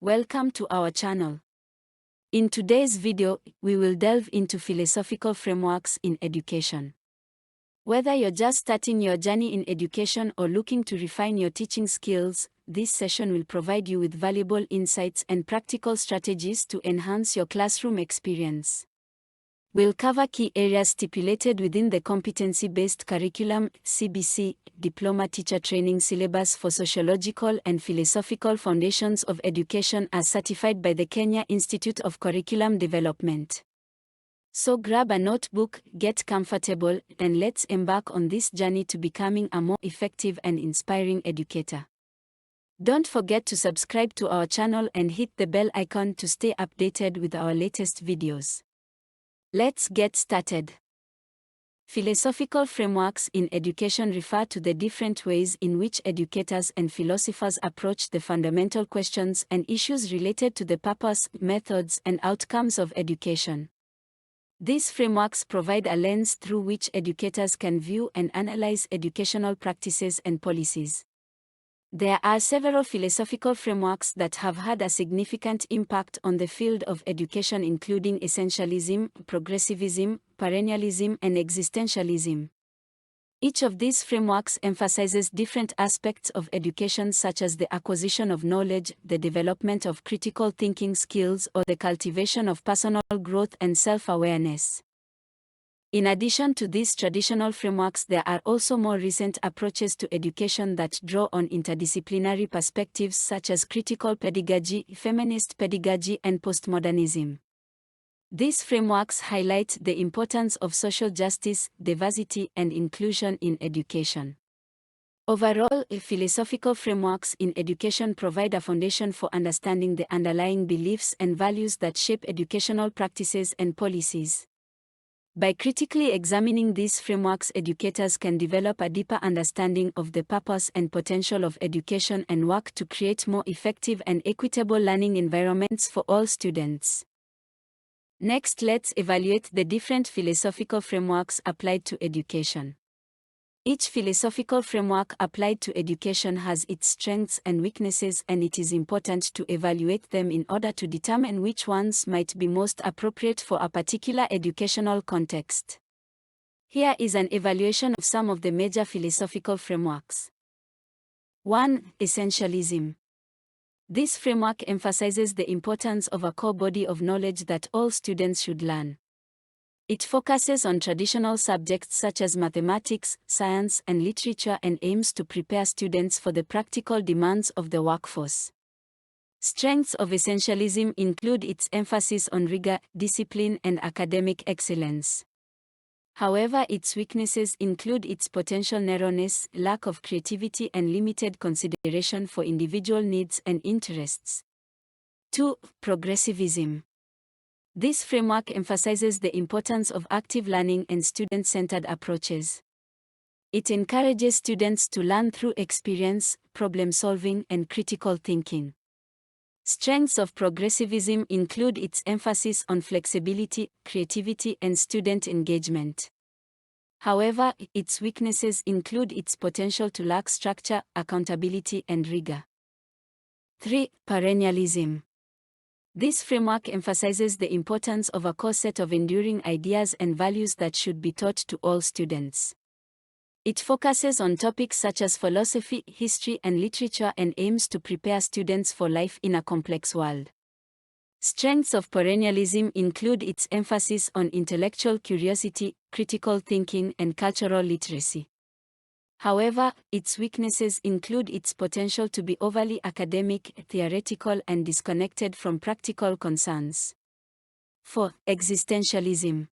Welcome to our channel. In today's video, we will delve into philosophical frameworks in education. Whether you're just starting your journey in education or looking to refine your teaching skills, this session will provide you with valuable insights and practical strategies to enhance your classroom experience. We'll cover key areas stipulated within the Competency-Based Curriculum (CBC) Diploma Teacher Training Syllabus for Sociological and Philosophical Foundations of Education as certified by the Kenya Institute of Curriculum Development. So grab a notebook, get comfortable, and let's embark on this journey to becoming a more effective and inspiring educator. Don't forget to subscribe to our channel and hit the bell icon to stay updated with our latest videos. Let's get started. Philosophical frameworks in education refer to the different ways in which educators and philosophers approach the fundamental questions and issues related to the purpose, methods, and outcomes of education. These frameworks provide a lens through which educators can view and analyze educational practices and policies. There are several philosophical frameworks that have had a significant impact on the field of education, including essentialism, progressivism, perennialism, and existentialism. Each of these frameworks emphasizes different aspects of education, such as the acquisition of knowledge, the development of critical thinking skills, or the cultivation of personal growth and self-awareness. In addition to these traditional frameworks, there are also more recent approaches to education that draw on interdisciplinary perspectives such as critical pedagogy, feminist pedagogy, and postmodernism. These frameworks highlight the importance of social justice, diversity, and inclusion in education. Overall, philosophical frameworks in education provide a foundation for understanding the underlying beliefs and values that shape educational practices and policies. By critically examining these frameworks, educators can develop a deeper understanding of the purpose and potential of education and work to create more effective and equitable learning environments for all students. Next, let's evaluate the different philosophical frameworks applied to education. Each philosophical framework applied to education has its strengths and weaknesses, and it is important to evaluate them in order to determine which ones might be most appropriate for a particular educational context. Here is an evaluation of some of the major philosophical frameworks. 1. Essentialism. This framework emphasizes the importance of a core body of knowledge that all students should learn. It focuses on traditional subjects such as mathematics, science, and literature and aims to prepare students for the practical demands of the workforce. Strengths of essentialism include its emphasis on rigor, discipline, and academic excellence. However, its weaknesses include its potential narrowness, lack of creativity, and limited consideration for individual needs and interests. 2. Progressivism. This framework emphasizes the importance of active learning and student-centered approaches. It encourages students to learn through experience, problem-solving, and critical thinking. Strengths of progressivism include its emphasis on flexibility, creativity, and student engagement. However, its weaknesses include its potential to lack structure, accountability, and rigor. 3. Perennialism. This framework emphasizes the importance of a core set of enduring ideas and values that should be taught to all students. It focuses on topics such as philosophy, history, and literature and aims to prepare students for life in a complex world. Strengths of perennialism include its emphasis on intellectual curiosity, critical thinking, and cultural literacy. However, its weaknesses include its potential to be overly academic, theoretical, and disconnected from practical concerns. 4. Existentialism.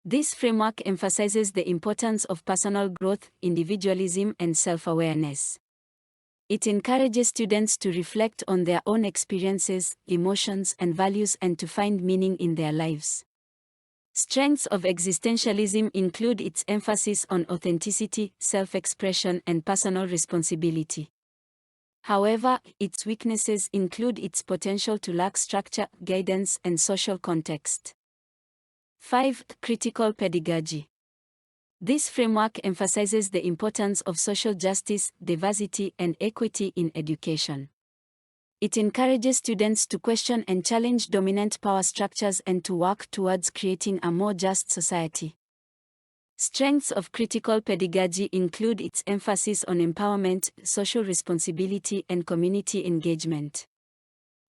This framework emphasizes the importance of personal growth, individualism, and self-awareness. It encourages students to reflect on their own experiences, emotions, and values and to find meaning in their lives. Strengths of existentialism include its emphasis on authenticity, self-expression, and personal responsibility. However, its weaknesses include its potential to lack structure, guidance, and social context. 5. Critical pedagogy. This framework emphasizes the importance of social justice, diversity, and equity in education. It encourages students to question and challenge dominant power structures and to work towards creating a more just society. Strengths of critical pedagogy include its emphasis on empowerment, social responsibility, and community engagement.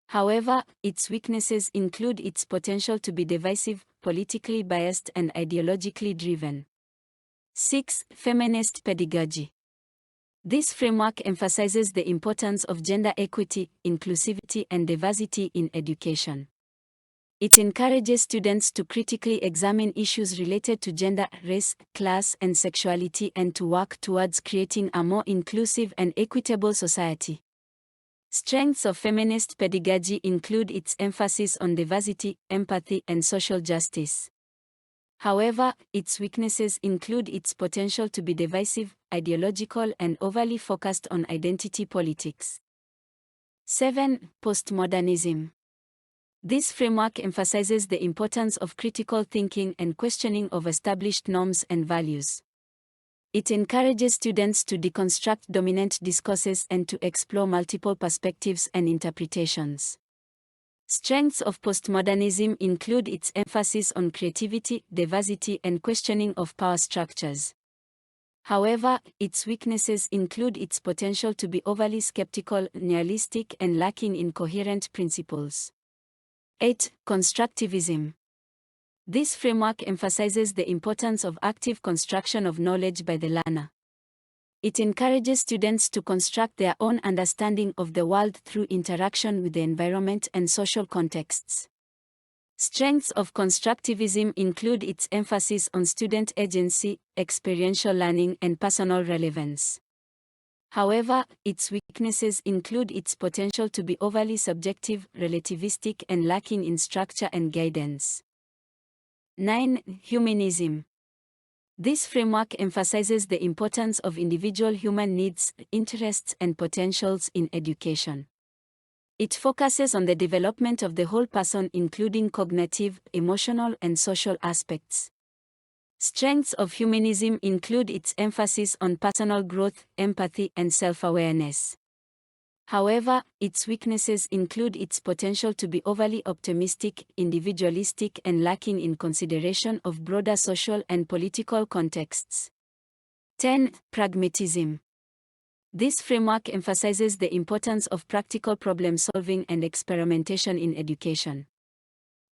However, its weaknesses include its potential to be divisive, politically biased, and ideologically driven. 6. Feminist pedagogy. This framework emphasizes the importance of gender equity, inclusivity, and diversity in education. It encourages students to critically examine issues related to gender, race, class, and sexuality and to work towards creating a more inclusive and equitable society. Strengths of feminist pedagogy include its emphasis on diversity, empathy, and social justice. However, its weaknesses include its potential to be divisive, ideological, and overly focused on identity politics. 7. Postmodernism. This framework emphasizes the importance of critical thinking and questioning of established norms and values. It encourages students to deconstruct dominant discourses and to explore multiple perspectives and interpretations. Strengths of postmodernism include its emphasis on creativity, diversity, and questioning of power structures. However, its weaknesses include its potential to be overly skeptical, nihilistic, and lacking in coherent principles. 8. Constructivism. This framework emphasizes the importance of active construction of knowledge by the learner. It encourages students to construct their own understanding of the world through interaction with the environment and social contexts. Strengths of constructivism include its emphasis on student agency, experiential learning, and personal relevance. However, its weaknesses include its potential to be overly subjective, relativistic, and lacking in structure and guidance. 9. Humanism. This framework emphasizes the importance of individual human needs, interests, and potentials in education. It focuses on the development of the whole person, including cognitive, emotional, and social aspects. Strengths of humanism include its emphasis on personal growth, empathy, and self-awareness. However, its weaknesses include its potential to be overly optimistic, individualistic, and lacking in consideration of broader social and political contexts. 10. Pragmatism. This framework emphasizes the importance of practical problem-solving and experimentation in education.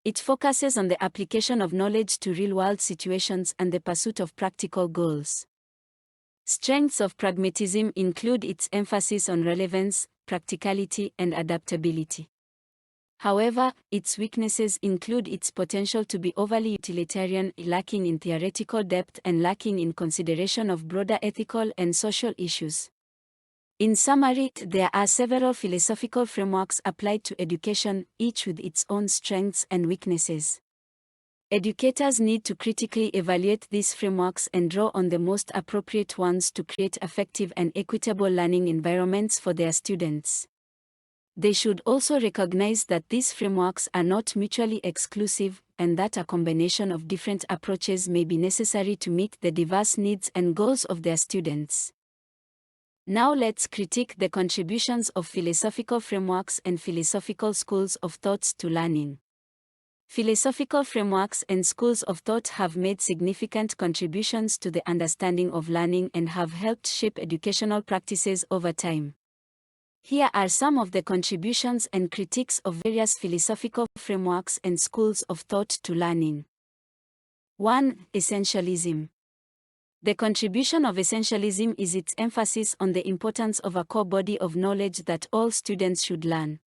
It focuses on the application of knowledge to real-world situations and the pursuit of practical goals. Strengths of pragmatism include its emphasis on relevance, practicality, and adaptability. However, its weaknesses include its potential to be overly utilitarian, lacking in theoretical depth, and lacking in consideration of broader ethical and social issues. In summary, there are several philosophical frameworks applied to education, each with its own strengths and weaknesses. Educators need to critically evaluate these frameworks and draw on the most appropriate ones to create effective and equitable learning environments for their students. They should also recognize that these frameworks are not mutually exclusive, and that a combination of different approaches may be necessary to meet the diverse needs and goals of their students. Now let's critique the contributions of philosophical frameworks and philosophical schools of thought to learning. Philosophical frameworks and schools of thought have made significant contributions to the understanding of learning and have helped shape educational practices over time. Here are some of the contributions and critiques of various philosophical frameworks and schools of thought to learning. 1. Essentialism. The contribution of essentialism is its emphasis on the importance of a core body of knowledge that all students should learn.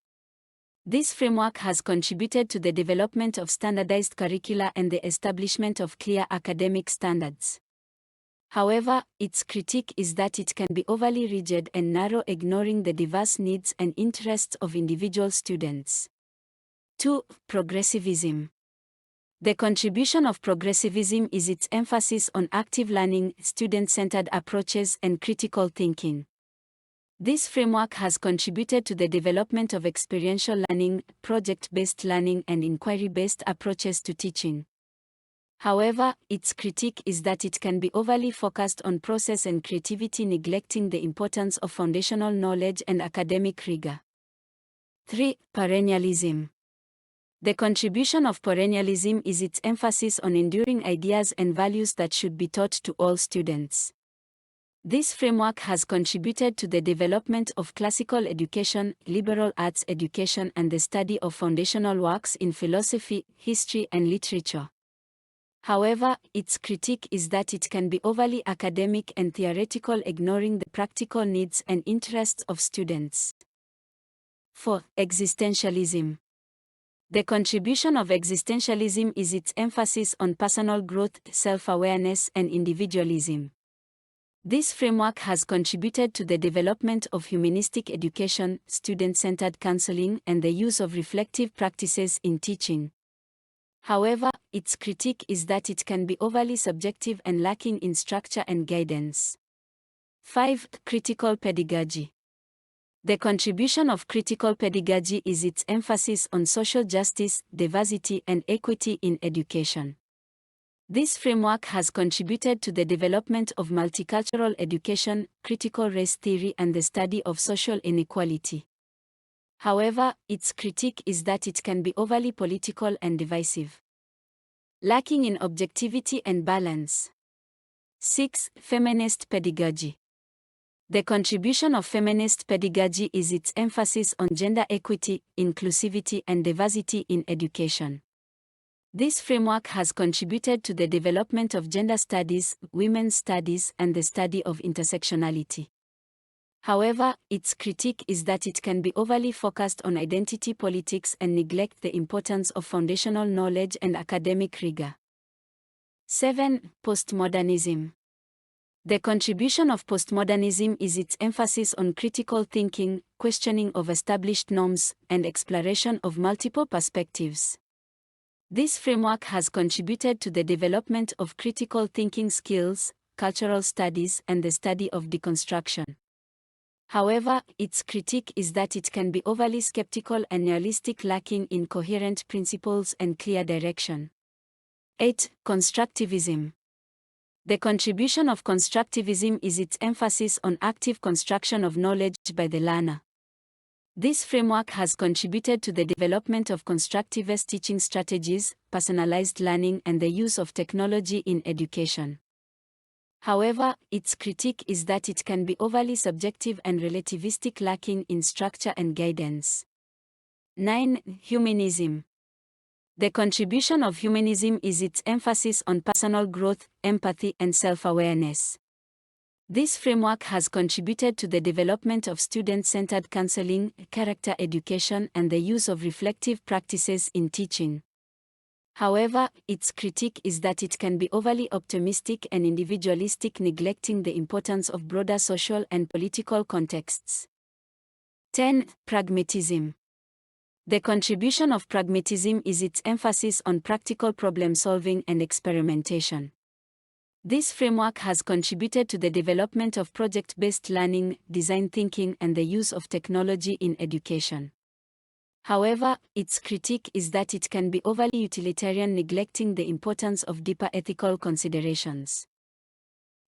This framework has contributed to the development of standardized curricula and the establishment of clear academic standards. However, its critique is that it can be overly rigid and narrow, ignoring the diverse needs and interests of individual students. 2. Progressivism. The contribution of progressivism is its emphasis on active learning, student-centered approaches, and critical thinking. This framework has contributed to the development of experiential learning, project-based learning, and inquiry-based approaches to teaching. However, its critique is that it can be overly focused on process and creativity, neglecting the importance of foundational knowledge and academic rigor. 3. Perennialism. The contribution of perennialism is its emphasis on enduring ideas and values that should be taught to all students. This framework has contributed to the development of classical education, liberal arts education, and the study of foundational works in philosophy, history, and literature. However, its critique is that it can be overly academic and theoretical, ignoring the practical needs and interests of students. 4. Existentialism. The contribution of existentialism is its emphasis on personal growth, self-awareness, and individualism. This framework has contributed to the development of humanistic education, student-centered counseling, and the use of reflective practices in teaching. However, its critique is that it can be overly subjective and lacking in structure and guidance. 5. Critical pedagogy. The contribution of critical pedagogy is its emphasis on social justice, diversity, and equity in education. This framework has contributed to the development of multicultural education, critical race theory, and the study of social inequality. However, its critique is that it can be overly political and divisive, lacking in objectivity and balance. 6. Feminist pedagogy. The contribution of feminist pedagogy is its emphasis on gender equity, inclusivity, and diversity in education. This framework has contributed to the development of gender studies, women's studies, and the study of intersectionality. However, its critique is that it can be overly focused on identity politics and neglect the importance of foundational knowledge and academic rigor. 7. Postmodernism. The contribution of postmodernism is its emphasis on critical thinking, questioning of established norms, and exploration of multiple perspectives. This framework has contributed to the development of critical thinking skills, cultural studies, and the study of deconstruction. However, its critique is that it can be overly skeptical and nihilistic, lacking in coherent principles and clear direction. 8. Constructivism. The contribution of constructivism is its emphasis on active construction of knowledge by the learner. This framework has contributed to the development of constructivist teaching strategies, personalized learning, and the use of technology in education. However, its critique is that it can be overly subjective and relativistic, lacking in structure and guidance. 9. Humanism. The contribution of humanism is its emphasis on personal growth, empathy, and self-awareness. This framework has contributed to the development of student-centered counseling, character education, and the use of reflective practices in teaching. However, its critique is that it can be overly optimistic and individualistic, neglecting the importance of broader social and political contexts. 10. Pragmatism. The contribution of pragmatism is its emphasis on practical problem-solving and experimentation. This framework has contributed to the development of project-based learning, design thinking, and the use of technology in education. However, its critique is that it can be overly utilitarian, neglecting the importance of deeper ethical considerations.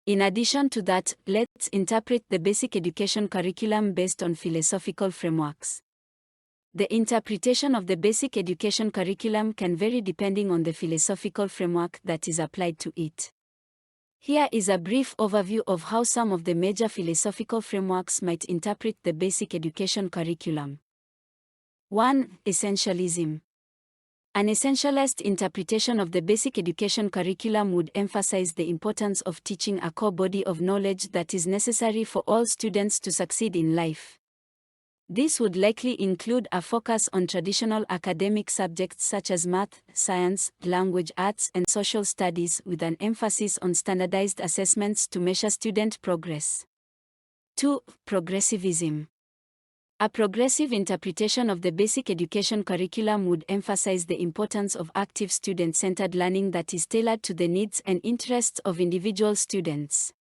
In addition to that, let's interpret the basic education curriculum based on philosophical frameworks. The interpretation of the basic education curriculum can vary depending on the philosophical framework that is applied to it. Here is a brief overview of how some of the major philosophical frameworks might interpret the basic education curriculum. 1. Essentialism. An essentialist interpretation of the basic education curriculum would emphasize the importance of teaching a core body of knowledge that is necessary for all students to succeed in life. This would likely include a focus on traditional academic subjects such as math, science, language arts, and social studies, with an emphasis on standardized assessments to measure student progress. 2. Progressivism. A progressive interpretation of the basic education curriculum would emphasize the importance of active student-centered learning that is tailored to the needs and interests of individual students.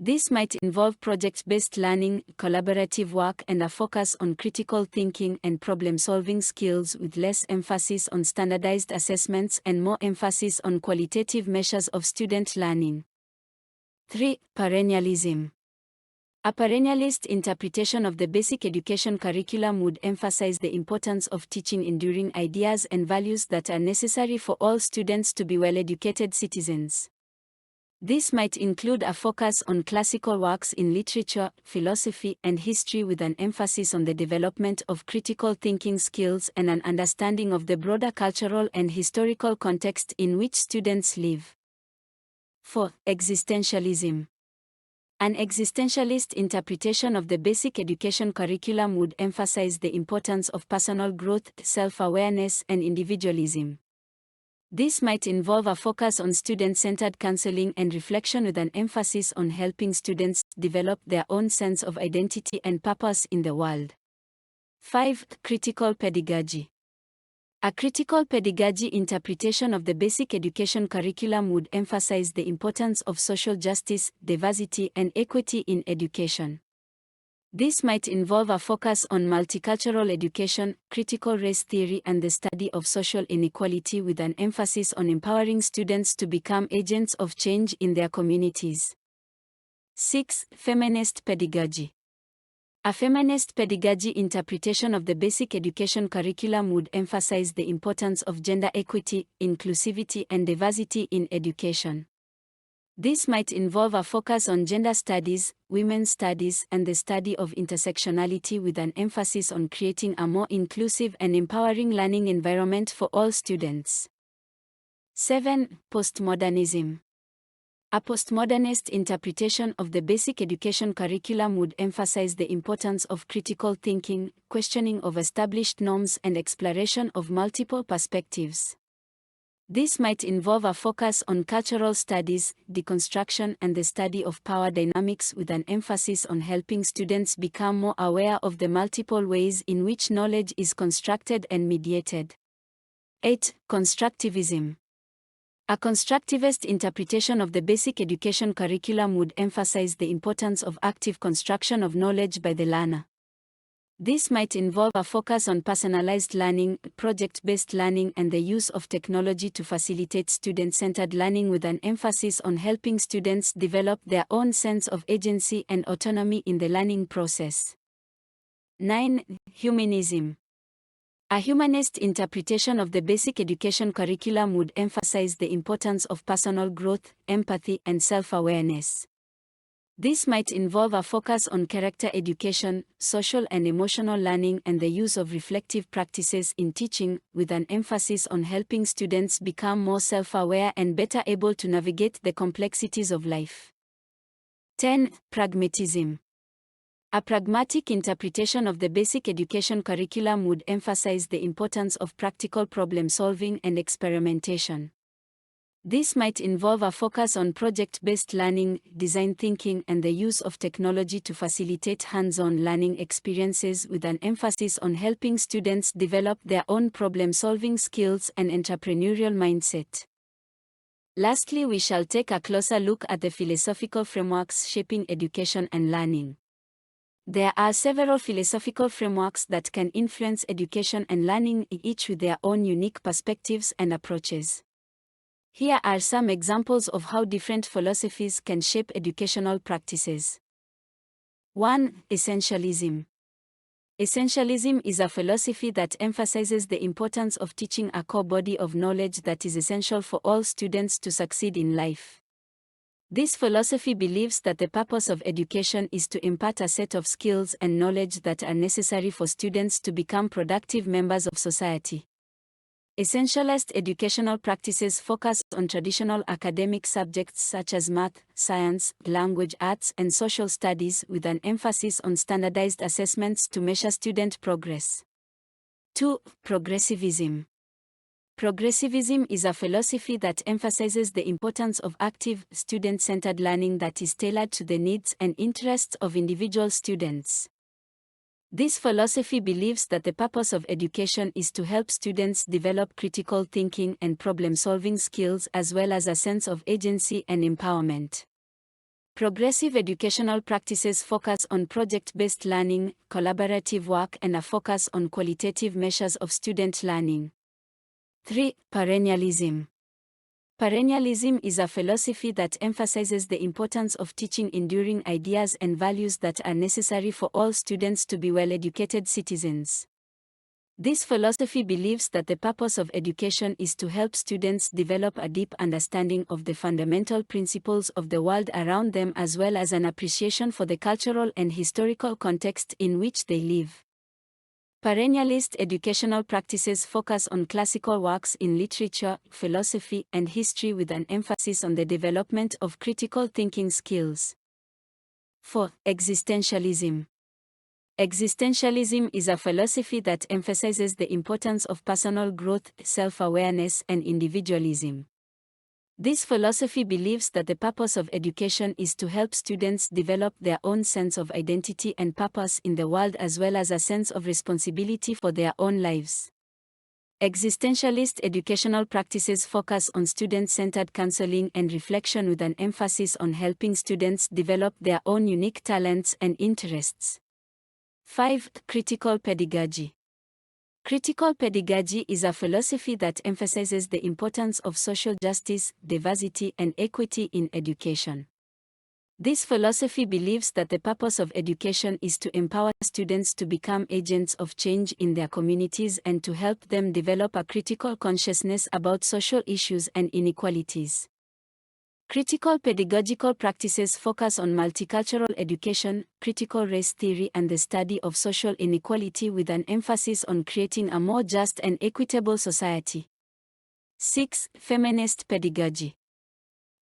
This might involve project-based learning, collaborative work, and a focus on critical thinking and problem-solving skills, with less emphasis on standardized assessments and more emphasis on qualitative measures of student learning. 3. Perennialism. A perennialist interpretation of the basic education curriculum would emphasize the importance of teaching enduring ideas and values that are necessary for all students to be well-educated citizens. This might include a focus on classical works in literature, philosophy, and history with an emphasis on the development of critical thinking skills and an understanding of the broader cultural and historical context in which students live. 4. Existentialism. An existentialist interpretation of the basic education curriculum would emphasize the importance of personal growth, self-awareness, and individualism. This might involve a focus on student-centered counseling and reflection with an emphasis on helping students develop their own sense of identity and purpose in the world. 5. Critical pedagogy. A critical pedagogy interpretation of the basic education curriculum would emphasize the importance of social justice, diversity, and equity in education. This might involve a focus on multicultural education, critical race theory, and the study of social inequality with an emphasis on empowering students to become agents of change in their communities. 6. Feminist pedagogy. A feminist pedagogy interpretation of the basic education curriculum would emphasize the importance of gender equity, inclusivity, and diversity in education. This might involve a focus on gender studies, women's studies, and the study of intersectionality with an emphasis on creating a more inclusive and empowering learning environment for all students. 7. Postmodernism. A postmodernist interpretation of the basic education curriculum would emphasize the importance of critical thinking, questioning of established norms, and exploration of multiple perspectives. This might involve a focus on cultural studies, deconstruction, and the study of power dynamics with an emphasis on helping students become more aware of the multiple ways in which knowledge is constructed and mediated. 8. Constructivism. A constructivist interpretation of the basic education curriculum would emphasize the importance of active construction of knowledge by the learner. This might involve a focus on personalized learning, project-based learning, and the use of technology to facilitate student-centered learning with an emphasis on helping students develop their own sense of agency and autonomy in the learning process. 9. Humanism. A humanist interpretation of the basic education curriculum would emphasize the importance of personal growth, empathy, and self-awareness. This might involve a focus on character education, social and emotional learning, and the use of reflective practices in teaching, with an emphasis on helping students become more self-aware and better able to navigate the complexities of life. 10. Pragmatism. A pragmatic interpretation of the basic education curriculum would emphasize the importance of practical problem-solving and experimentation. This might involve a focus on project-based learning, design thinking, and the use of technology to facilitate hands-on learning experiences with an emphasis on helping students develop their own problem-solving skills and entrepreneurial mindset. Lastly, we shall take a closer look at the philosophical frameworks shaping education and learning. There are several philosophical frameworks that can influence education and learning, each with their own unique perspectives and approaches. Here are some examples of how different philosophies can shape educational practices. 1. Essentialism. Essentialism is a philosophy that emphasizes the importance of teaching a core body of knowledge that is essential for all students to succeed in life. This philosophy believes that the purpose of education is to impart a set of skills and knowledge that are necessary for students to become productive members of society. Essentialist educational practices focus on traditional academic subjects such as math, science, language arts, and social studies with an emphasis on standardized assessments to measure student progress. 2. Progressivism. Progressivism is a philosophy that emphasizes the importance of active, student-centered learning that is tailored to the needs and interests of individual students. This philosophy believes that the purpose of education is to help students develop critical thinking and problem-solving skills as well as a sense of agency and empowerment. Progressive educational practices focus on project-based learning, collaborative work, and a focus on qualitative measures of student learning. 3. Perennialism. Perennialism is a philosophy that emphasizes the importance of teaching enduring ideas and values that are necessary for all students to be well-educated citizens. This philosophy believes that the purpose of education is to help students develop a deep understanding of the fundamental principles of the world around them, as well as an appreciation for the cultural and historical context in which they live. Perennialist educational practices focus on classical works in literature, philosophy, and history, with an emphasis on the development of critical thinking skills. 4. Existentialism. Existentialism is a philosophy that emphasizes the importance of personal growth, self-awareness, and individualism. This philosophy believes that the purpose of education is to help students develop their own sense of identity and purpose in the world, as well as a sense of responsibility for their own lives. Existentialist educational practices focus on student-centered counseling and reflection, with an emphasis on helping students develop their own unique talents and interests. 5. Critical pedagogy. Critical pedagogy is a philosophy that emphasizes the importance of social justice, diversity, and equity in education. This philosophy believes that the purpose of education is to empower students to become agents of change in their communities and to help them develop a critical consciousness about social issues and inequalities. Critical pedagogical practices focus on multicultural education, critical race theory, and the study of social inequality, with an emphasis on creating a more just and equitable society. 6. Feminist pedagogy.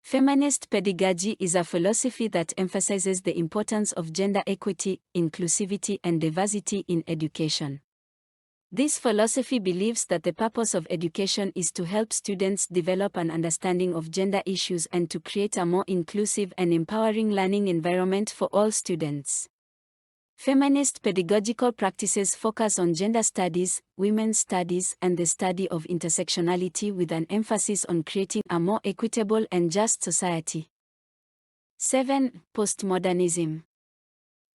Feminist pedagogy is a philosophy that emphasizes the importance of gender equity, inclusivity, and diversity in education. This philosophy believes that the purpose of education is to help students develop an understanding of gender issues and to create a more inclusive and empowering learning environment for all students. Feminist pedagogical practices focus on gender studies, women's studies, and the study of intersectionality, with an emphasis on creating a more equitable and just society. 7. Postmodernism.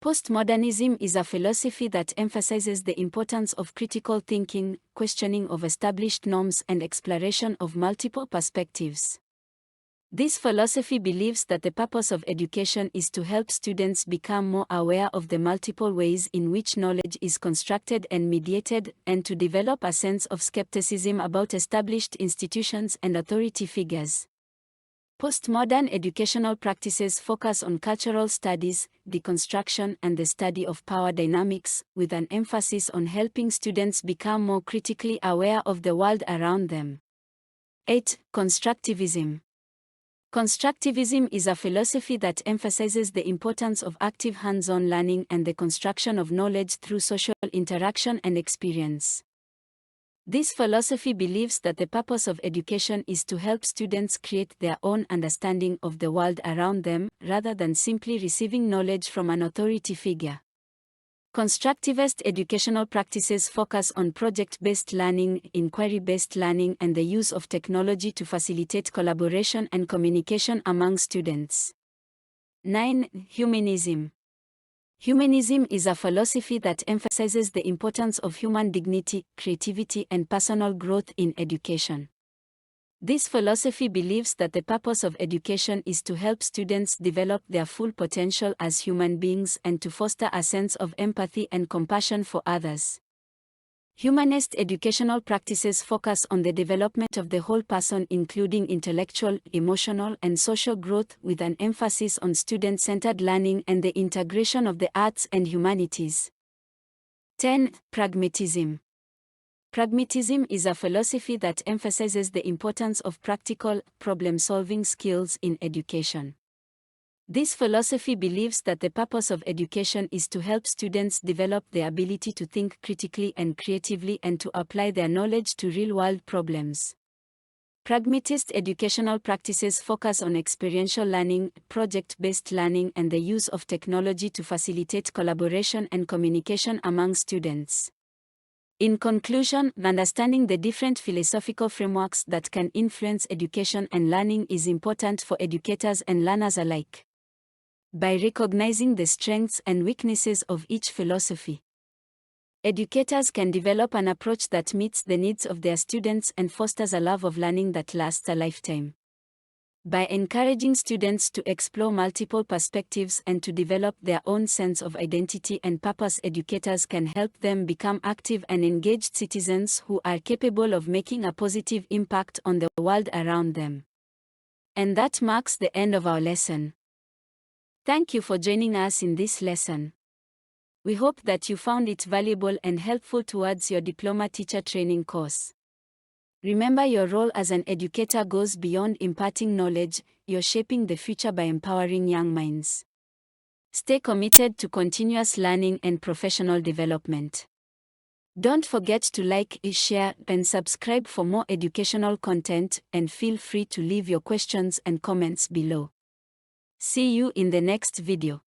Postmodernism is a philosophy that emphasizes the importance of critical thinking, questioning of established norms, and exploration of multiple perspectives. This philosophy believes that the purpose of education is to help students become more aware of the multiple ways in which knowledge is constructed and mediated, and to develop a sense of skepticism about established institutions and authority figures. Postmodern educational practices focus on cultural studies, deconstruction, and the study of power dynamics, with an emphasis on helping students become more critically aware of the world around them. 8. Constructivism. Constructivism is a philosophy that emphasizes the importance of active hands-on learning and the construction of knowledge through social interaction and experience. This philosophy believes that the purpose of education is to help students create their own understanding of the world around them, rather than simply receiving knowledge from an authority figure. Constructivist educational practices focus on project-based learning, inquiry-based learning, and the use of technology to facilitate collaboration and communication among students. 9. Humanism. Humanism is a philosophy that emphasizes the importance of human dignity, creativity, and personal growth in education. This philosophy believes that the purpose of education is to help students develop their full potential as human beings and to foster a sense of empathy and compassion for others. Humanist educational practices focus on the development of the whole person, including intellectual, emotional, and social growth, with an emphasis on student-centered learning and the integration of the arts and humanities. 10. Pragmatism. Pragmatism is a philosophy that emphasizes the importance of practical, problem-solving skills in education. This philosophy believes that the purpose of education is to help students develop the ability to think critically and creatively and to apply their knowledge to real-world problems. Pragmatist educational practices focus on experiential learning, project-based learning, and the use of technology to facilitate collaboration and communication among students. In conclusion, understanding the different philosophical frameworks that can influence education and learning is important for educators and learners alike. By recognizing the strengths and weaknesses of each philosophy, educators can develop an approach that meets the needs of their students and fosters a love of learning that lasts a lifetime. By encouraging students to explore multiple perspectives and to develop their own sense of identity and purpose, educators can help them become active and engaged citizens who are capable of making a positive impact on the world around them. And that marks the end of our lesson. Thank you for joining us in this lesson. We hope that you found it valuable and helpful towards your diploma teacher training course. Remember, your role as an educator goes beyond imparting knowledge, you're shaping the future by empowering young minds. Stay committed to continuous learning and professional development. Don't forget to like, share, and subscribe for more educational content, and feel free to leave your questions and comments below. See you in the next video.